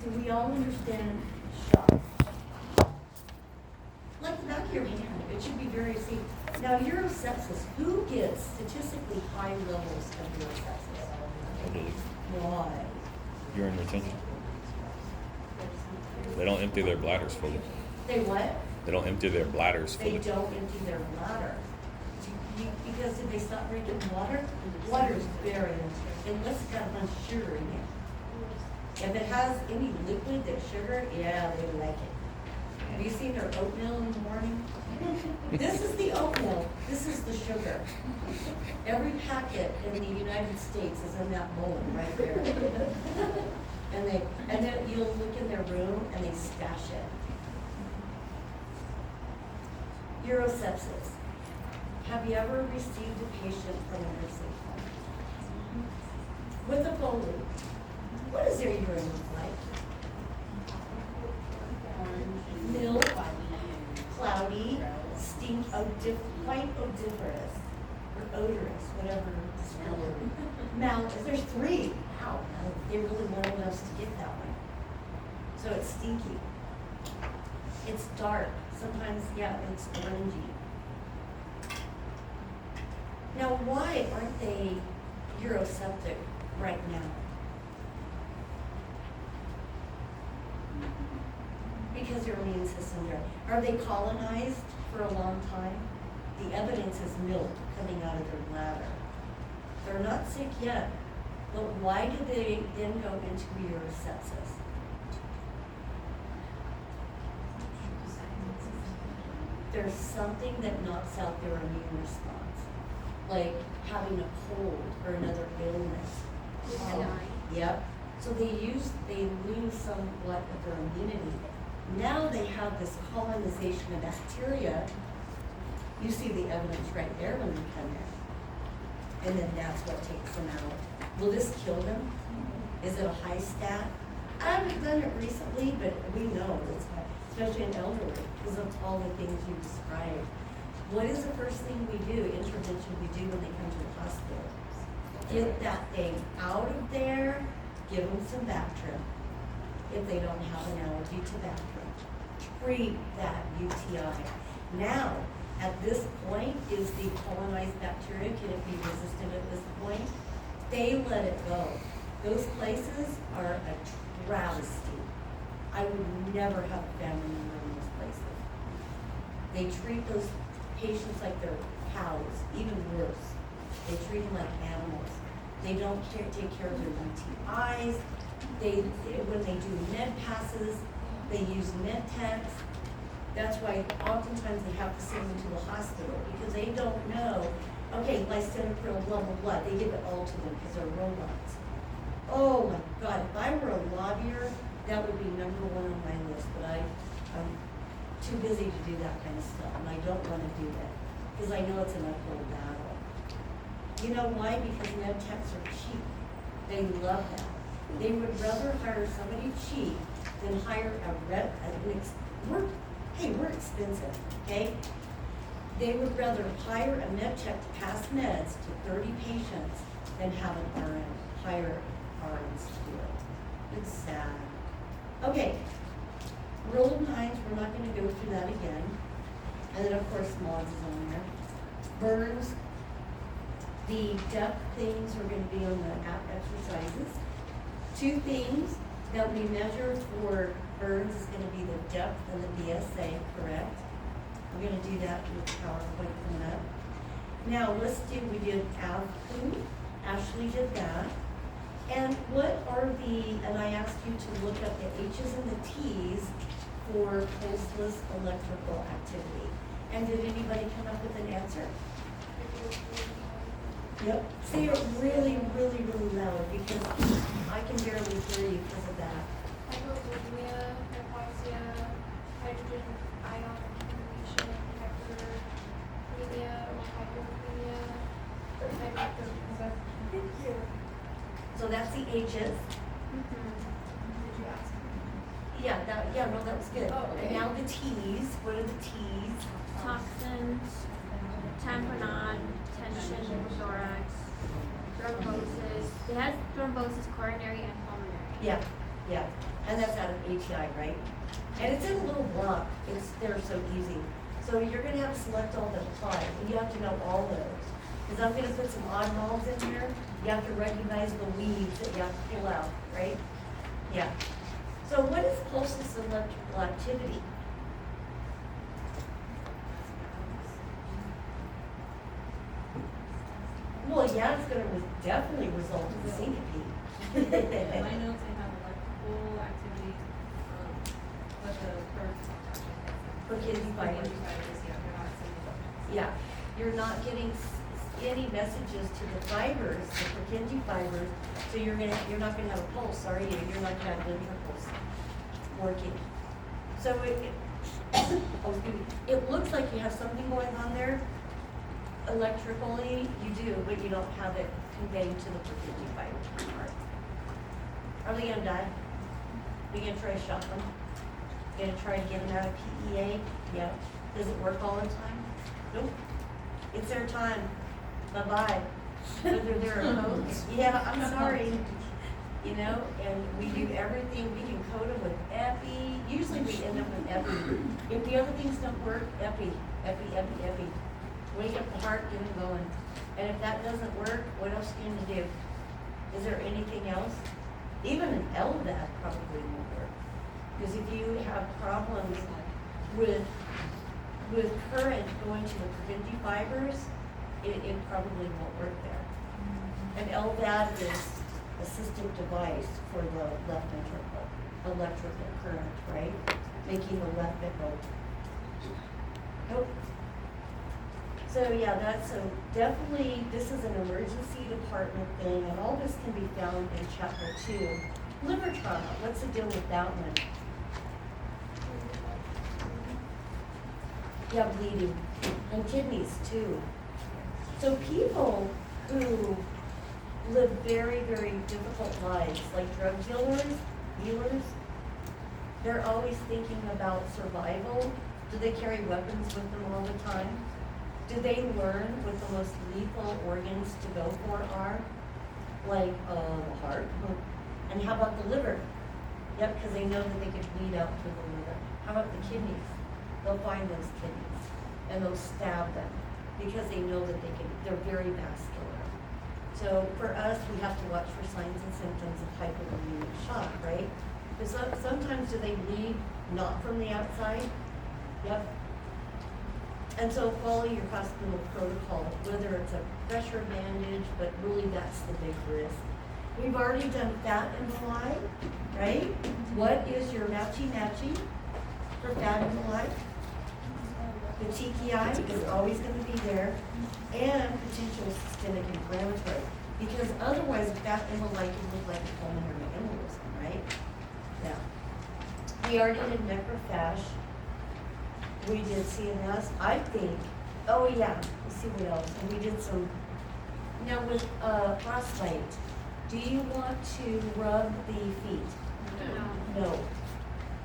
do we all understand shock? Like the back of your hand, it should be very safe. Now, urosepsis, who gets statistically high levels of urosepsis? Elderly. Why? Urine retention. They don't empty their bladders fully. They what? They don't empty their bladders They fully. don't empty their bladder. Because did they stop drinking water? Water is very empty, unless it's got a bunch of sugar in it. If it has any liquid that's sugar, yeah, they like it. Have you seen their oatmeal in the morning? This is the oatmeal, this is the sugar. Every packet in the United States is in that bowl right there. And then you'll look in their room and they stash it. Urosepsis. Have you ever received a patient from a nursing home with a Foley? What does their urine look like? Milk, cloudy, stink, quite odoriferous, or odorous, whatever smell it. Mouth, there's three. Wow, they really wanted us to get that one. So it's stinky. It's dark. Sometimes, yeah, it's orangey. Now, why aren't they uroseptic right now? Because their immune system there. Are they colonized for a long time? The evidence is milk coming out of their bladder. They're not sick yet, but why do they then go into urosepsis? There's something that knocks out their immune response, like having a cold or another illness. Yep. So they lose somewhat of their immunity. Now they have this colonization of bacteria. You see the evidence right there when they come in. And then that's what takes them out. Will this kill them? Is it a high stat? I haven't done it recently, but we know it's high, especially in elderly, because of all the things you described. What is the first thing we do, intervention we do when they come to the hospital? Get that thing out of there, give them some Bactrim, if they don't have an allergy to Bactrim. Treat that UTI. Now, at this point, is the colonized bacteria, can it be resistant at this point? They let it go. Those places are a travesty. I would never have a family member in those places. They treat those patients like they're cows, even worse. They treat them like animals. They don't take care of their UTIs. When they do med passes, they use med techs. That's why oftentimes they have to send them to the hospital because they don't know, okay, lisinopril, blah, blah, blah. They give it all to them because they're robots. Oh my God, if I were a lobbyer, that would be #1 on my list, but I'm too busy to do that kind of stuff, and I don't want to do that because I know it's an uphill battle. You know why? Because med techs are cheap. They love that. They would rather hire somebody cheap than hire we're expensive, okay? They would rather hire a med tech to pass meds to 30 patients than have an RN, hire RNs to do it. It's sad. Okay, Rule of Nines, we're not gonna go through that again. And then of course, mods is on there. Burns, the depth things are gonna be on the app exercises. 2 things that we measure for burns is gonna be the depth and the BSA, correct? We're gonna do that with PowerPoint coming up. Now, we did AVPU, Ashley did that. And what are and I asked you to look up the H's and the T's for pulseless electrical activity. And did anybody come up with an answer? Yep. Say it really, really, really loud because I can barely hear you because of that. Hypoglycemia, hypoxia, hydrogen ion accumulation, hyperkalemia or hypoglycemia, hyperkalemia. So that's the H's. Did you ask me? Yeah, no, that was good. Oh, okay. And now the T's. What are the T's? Toxins, tamponade, tension in the thorax, thrombosis. It has thrombosis, coronary and pulmonary. Yeah. Yeah, and that's out of ATI, right? And it's in a little block, they're so easy. So you're gonna have to select all that apply, and you have to know all those. Cause I'm gonna put some oddballs in here, you have to recognize the weeds that you have to pull out, right? Yeah. So what is pulseless electrical activity? Well, yeah, it's gonna definitely result in syncope. In my notes, I have electrical activity, but the Purkinje fibers. Yeah, you're not getting any messages to the fibers, the Purkinje fibers, so you're not gonna have a pulse, are you? You're not gonna have ventricles working. So oh, excuse me, it looks like you have something going on there. Electrically, you do, but you don't have it conveying to the Purkinje fiber part. Are they gonna die? Are you gonna try to shock them? You gonna try to get them out of PEA? Yeah. Does it work all the time? Nope. It's their time. Bye-bye. Whether they're a coach, yeah, I'm sorry. You know, and we do everything, we can coat them with epi. Usually we end up with epi. If the other things don't work, epi. Wake up the heart, get them going. And if that doesn't work, what else can you do? Is there anything else? Even an LVAD probably won't work. Because if you have problems with current going to the Purkinje fibers, it probably won't work there. An LVAD is assistive device for the left ventricle, electrical current, right? Making the left ventricle. Nope. So yeah, so definitely, this is an emergency department thing, and all this can be found in chapter 2. Liver trauma, what's the deal with that one? Yeah, bleeding, and kidneys too. So people who live very, very difficult lives, like drug dealers, they're always thinking about survival. Do they carry weapons with them all the time? Do they learn what the most lethal organs to go for are? Like the heart. And how about the liver? Yep, because they know that they could bleed out through the liver. How about the kidneys? They'll find those kidneys and they'll stab them because they know that they're very vascular. So for us, we have to watch for signs and symptoms of hypovolemic shock, right? Because sometimes do they bleed not from the outside? Yep. And so follow your hospital protocol, whether it's a pressure bandage, but really that's the big risk. We've already done fat in the lie, right? What is your matchy for fat in the lie? The TKI is always going to be there, and potential systemic inflammatory. Because otherwise, fat in the lie can look like a pulmonary embolism, right? Yeah. We already did necrophash. We did CNS, I think. Oh yeah, let's see what else. And we did some. Now with frostbite, do you want to rub the feet? No.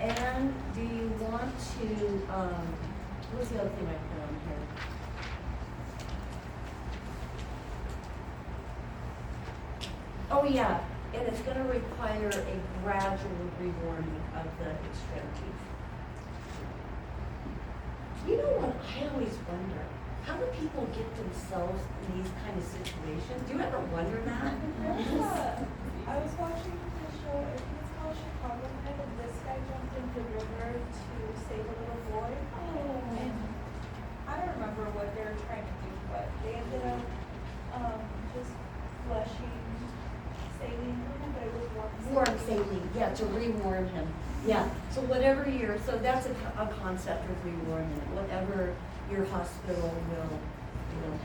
And do you want to? What's the other thing I put on here? Oh yeah, and it's going to require a gradual rewarming of the extremities. You know what, I always wonder, how do people get themselves in these kind of situations? Do you ever wonder that? I was watching the show, I think it's called Chicago Med, and this guy jumped into the river to save a little boy. And I don't remember what they were trying to do, but they ended up just flushing, saline for him, but it was warm Saline, yeah, to rewarm him. Yeah, so whatever so that's a concept of rewarming, whatever your hospital will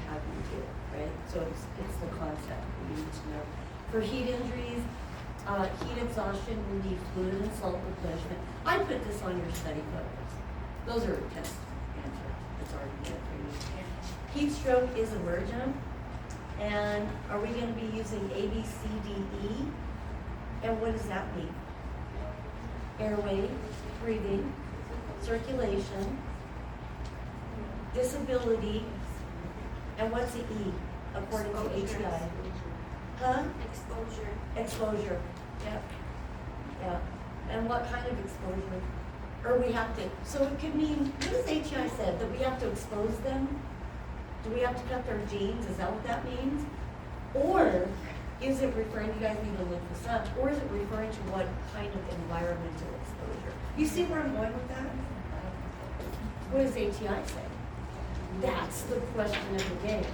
have you do, right? So it's the concept we need to know. For heat injuries, heat exhaustion will need fluid and salt replenishment. I put this on your study photos. Those are test answers. It's already there for you. Heat stroke is emergent. And are we going to be using A, B, C, D, E? And what does that mean? Airway, breathing, circulation, disability, and what's the E according to ATI? Huh? Exposure. Exposure, yep. Yeah, and what kind of exposure? Or we have to, so it could mean, what does HEI said, that we have to expose them? Do we have to cut their genes, is that what that means? Or is it referring, you guys need to look this up, or is it referring to what kind of environmental exposure? You see where I'm going with that? What does HEI say? That's the question of the day.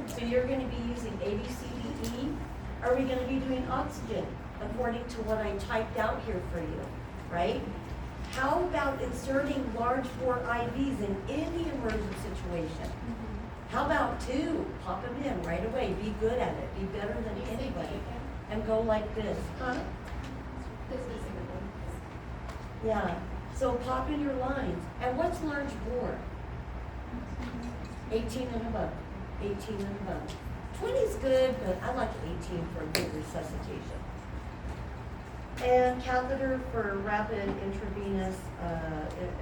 So you're gonna be using A, B, C, D, E. Are we gonna be doing oxygen according to what I typed out here for you, right? How about inserting large bore IVs in any emergent situation? How about two? Pop them in right away. Be good at it. Be better than anybody. And go like this. Huh? This is Yeah. So pop in your lines. And what's large bore? 18 and above. 18 and above. 20 is good, but I like 18 for good resuscitation. And catheter for rapid intravenous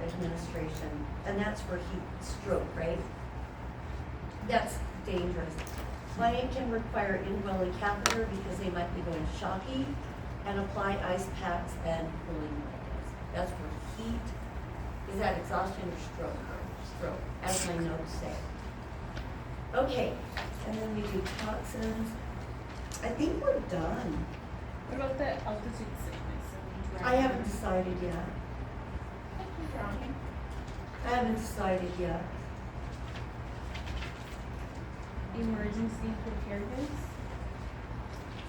administration. And that's for heat stroke, right? That's dangerous. Client can require indwelling catheter because they might be going shocky and apply ice packs and cooling blankets. That's for heat. Is that exhaustion or stroke? Stroke, as my notes say. Okay, and then we do toxins. I think we're done. What about the altitude sickness? I haven't decided yet. drowning. I haven't decided yet. Emergency preparedness?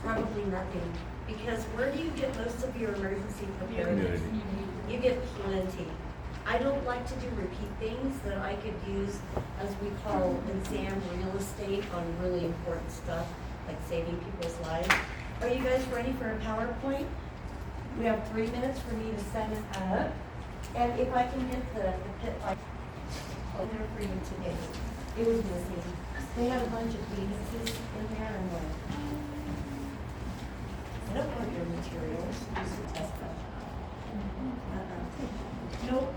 Probably nothing, because where do you get most of your emergency preparedness? Community. You get plenty. I don't like to do repeat things that I could use, as we call exam real estate, on really important stuff, like saving people's lives. Are you guys ready for a PowerPoint? We have 3 minutes for me to set it up. And if I can get the pit light there for you today. It was missing. They had a bunch of Venus's in there and like, I don't want your materials. Test that. Nope.